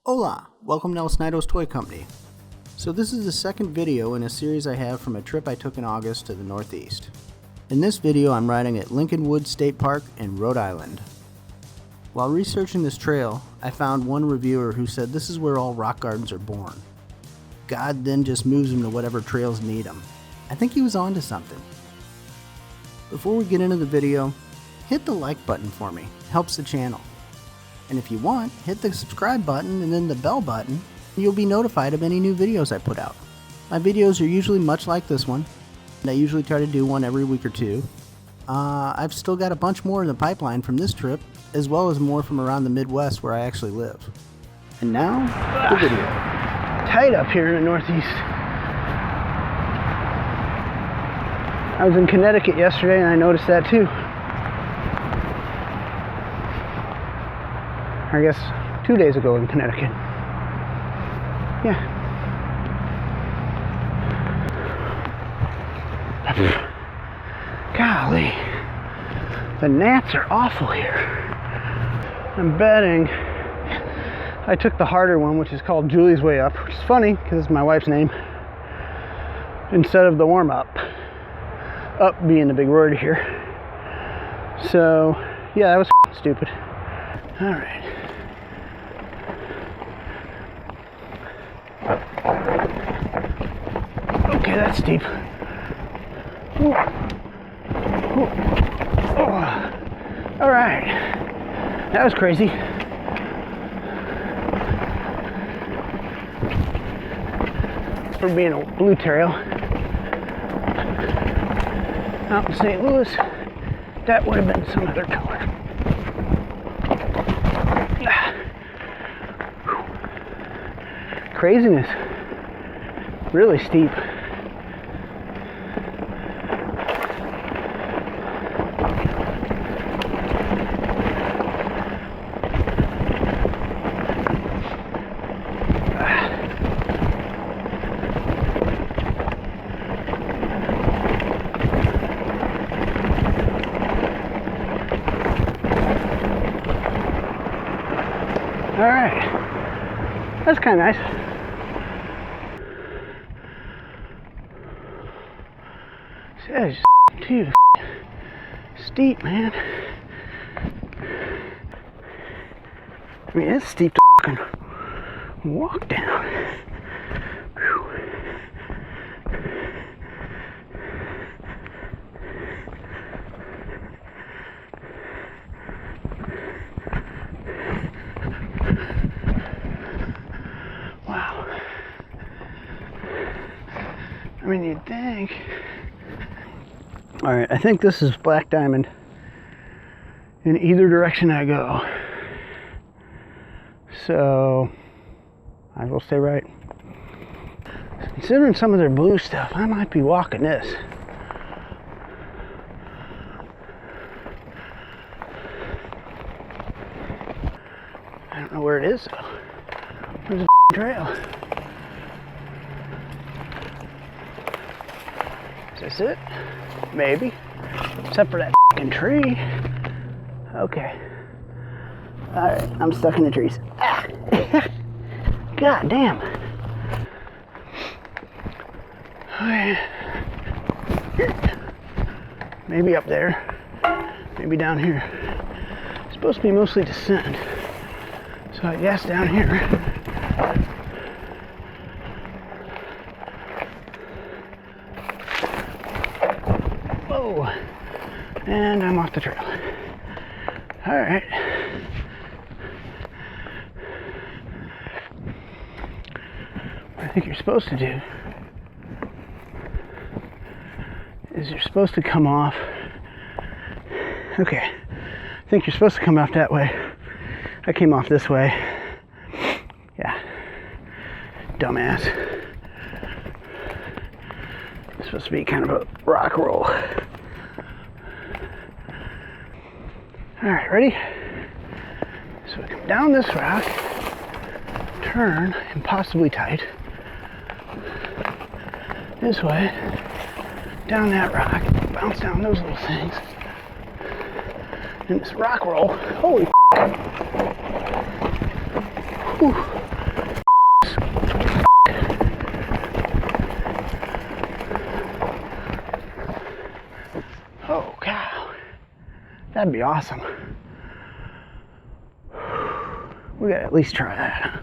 Hola! Welcome to Snido's Toy Company. So this is the second video in a series I have from a trip I took in August to the Northeast. In this video I'm riding at Lincoln Woods State Park in Rhode Island. While researching this trail, I found one reviewer who said this is where all rock gardens are born. God then just moves them to whatever trails need them. I think he was onto something. Before we get into the video, hit the like button for me. It helps the channel. And if you want, hit the subscribe button and then the bell button. You'll be notified of any new videos I put out. My videos are usually much like this one, and I usually try to do one every week or two. I've still got a bunch more in the pipeline from this trip, as well as more from around the Midwest where I actually live. And now, the video. Tight up here in the Northeast. I was in Connecticut yesterday and I noticed that too. I guess 2 days ago in Connecticut. Yeah. Golly. The gnats are awful here. I'm betting I took the harder one, which is called Julie's Way Up, which is funny because it's my wife's name, instead of the warm-up. Up being the big word here. So, yeah, that was stupid. Alright. Okay, that's steep. Ooh. Ooh. Oh. Alright. That was crazy. For being a blue trail. Out in St. Louis, that would have been some other color. Craziness. Really steep. All right, that's kind of nice. That is too steep, man. I mean, it's steep to fucking walk down. Whew. Wow. I mean, you'd think. Alright, I think this is Black Diamond in either direction I go. So, I will stay right. Considering some of their blue stuff, I might be walking this. I don't know where it is though. There's a trail. Is this it? Maybe. Except for that fucking tree. Okay. Alright, I'm stuck in the trees. Ah. God damn. Okay. Maybe up there. Maybe down here. It's supposed to be mostly descent. So I guess down here. And I'm off the trail. Alright. What I think you're supposed to do is you're supposed to come off. Okay. I think you're supposed to come off that way. I came off this way. Yeah. Dumbass. It's supposed to be kind of a rock roll. Alright, ready? So we come down this rock, turn, and possibly tight, this way, down that rock, bounce down those little things, and this rock roll, holy f***. Whew. That'd be awesome. We gotta at least try that.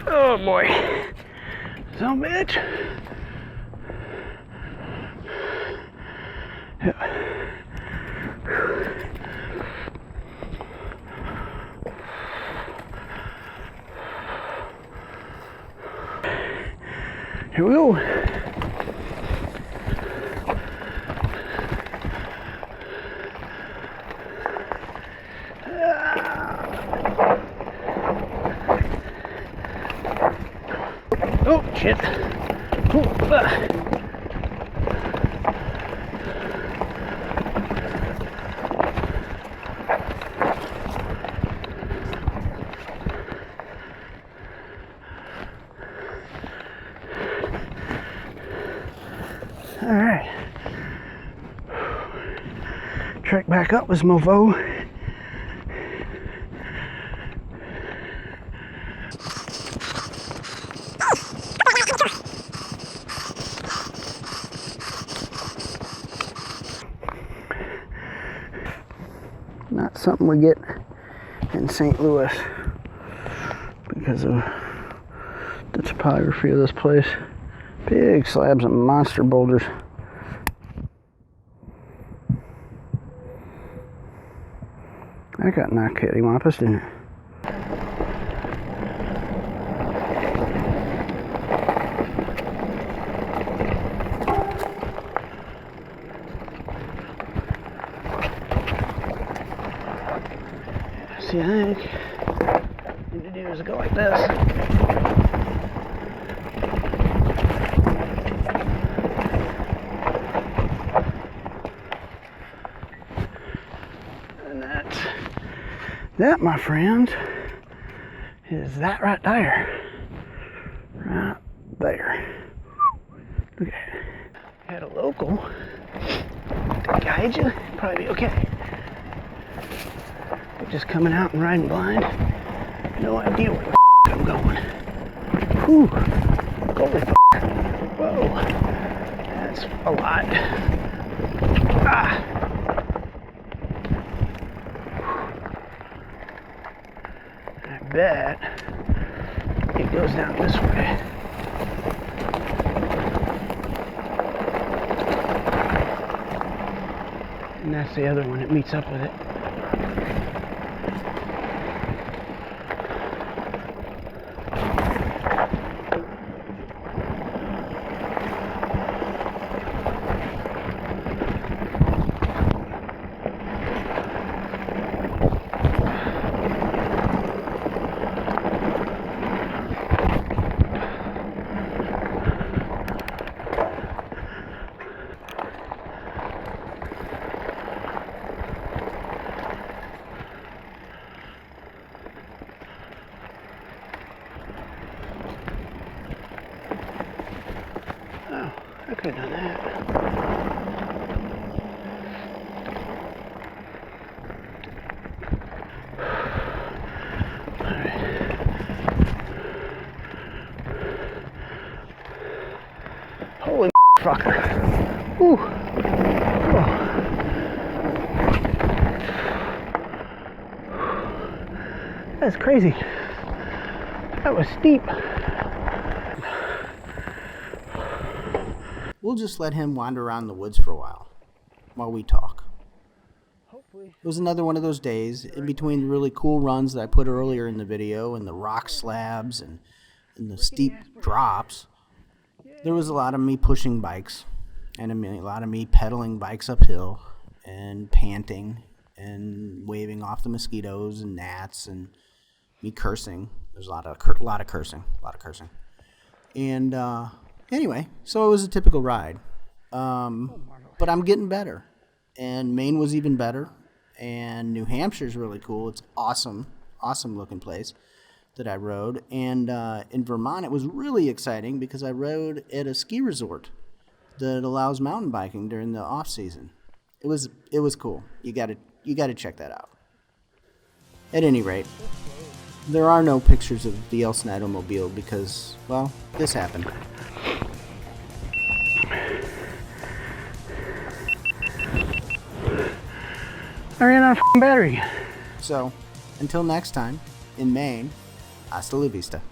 Oh boy. Son of a bitch. Here we go. Oh, shit. All right. Trek back up this mofo. Not something we get in St. Louis because of the topography of this place. Big slabs of monster boulders. That got knocked cattywampus, didn't it? See, I think what you need to do is go like this. And that, my friend, is that right there. Right there. Look at that. Had a local to guide you, probably be okay. Just coming out and riding blind. No idea where the I'm going. Whew. Holy f***. Whoa. That's a lot. Ah. I bet it goes down this way. And that's the other one that meets up with it. I could have done that. Alright. Holy fucker. Whew. Oh. That's crazy. That was steep. We'll just let him wander around the woods for a while we talk. It was another one of those days in between the really cool runs that I put earlier in the video and the rock slabs and the steep drops. There was a lot of me pushing bikes and a lot of me pedaling bikes uphill and panting and waving off the mosquitoes and gnats and me cursing. There's a lot of cursing. And anyway, so it was a typical ride. But I'm getting better. And Maine was even better. And New Hampshire's really cool. It's awesome looking place that I rode. And in Vermont, it was really exciting because I rode at a ski resort that allows mountain biking during the off season. It was cool. You got to you gotta check that out. At any rate, there are no pictures of the El Snido mobile because, well, this happened. I ran out of battery. So, until next time, in Maine, hasta la vista.